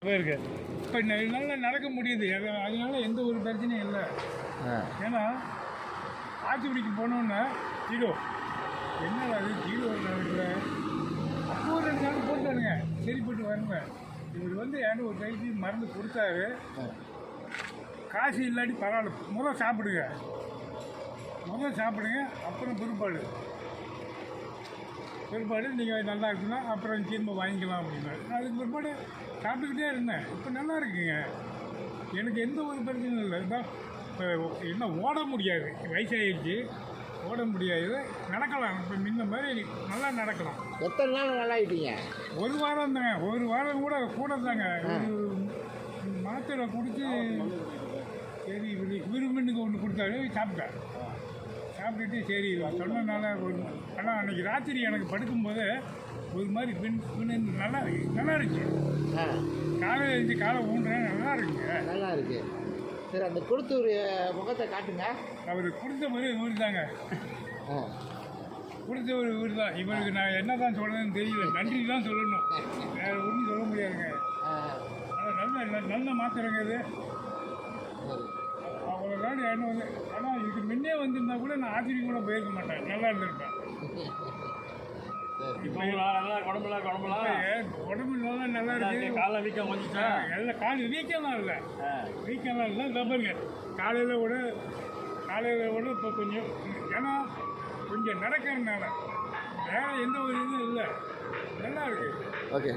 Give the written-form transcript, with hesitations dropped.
இருக்கு. இப்போ நல்லா நடக்க முடியுது, அதனால எந்த ஒரு பிரச்சனையும் இல்லை. ஏன்னா ஆத்துக்குடிக்கு போனோன்னா ஜீரோ, என்னடா அது ஜீரோ நடக்கிற, அப்போ 2 நாள் போட்டானுங்க, சரிப்பட்டு வருங்க. இவர் என்கிட்ட ஒரு கைக்கு மருந்து கொடுத்தாரு, காசு இல்லாட்டி பரவாயில்ல, முதல் சாப்பிடுங்க, அப்புறம் பிற்பாடு நீங்கள் நல்லா இருக்குன்னா அப்புறம் திரும்ப வாங்கிக்கலாம் அப்படின்னாரு. அதுக்கு பிற்பாடு சாப்பிட்டுக்கிட்டே இருந்தேன். இப்போ நல்லா இருக்குங்க, எனக்கு எந்த ஒரு பிரச்சனையும் இல்லை. இதான் இப்போ என்ன ஓட முடியாது, வயசாகிடுச்சு, ஓட முடியாது, நடக்கலாம். இப்போ முன்ன மாதிரி நல்லா நடக்கலாம். எத்தனை நாள் நல்லா ஆகிட்டீங்க? 1 வாரம் தாங்க, 1 வாரம் கூட தாங்க. ஒரு மாத்திரை கொடுத்து சரி விரும்பினுக்கு ஒன்று கொடுத்தாரு, சாப்பிட்டுட்டு சரி சொன்னதுனால ஆனால் அன்றைக்கி ராத்திரி எனக்கு படுக்கும்போது ஒரு மாதிரி நல்லா இருந்துச்சு. காலையில் எழுந்து காலை ஊன்றேன், நல்லா இருக்கு. சரி, அந்த கொடுத்தூர் முகத்தை காட்டுங்க. அவர் கொடுத்தவர் இவர் தாங்க, கொடுத்தவர் இவர் தான். இவருக்கு நான் என்ன தான் சொல்கிறேன்னு தெரியல, நன்றி தான் சொல்லணும், வேறு ஒன்றும் சொல்ல முடியாதுங்க. ஆனால் நல்ல மாத்திரைங்க இது, அவ்வளோதான். என்ன ஆனால் இதுக்கு முன்னே வந்திருந்தா கூட நான் ஆச்சரியம் கூட போயிருக்க மாட்டேன், நல்லா இருந்திருப்பேன். இப்போ உடம்பு நல்லா இருக்கு. காலை வீக்கம் வந்துச்சா? எல்லாம் கால் வீக்கம்லாம் இல்லை, தப்புங்க. காலையில் விட இப்போ கொஞ்சம், ஏன்னா கொஞ்சம் நடக்கிறதுனால வேறு எந்த ஒரு இதுவும் இல்லை, நல்லா இருக்குது. ஓகே.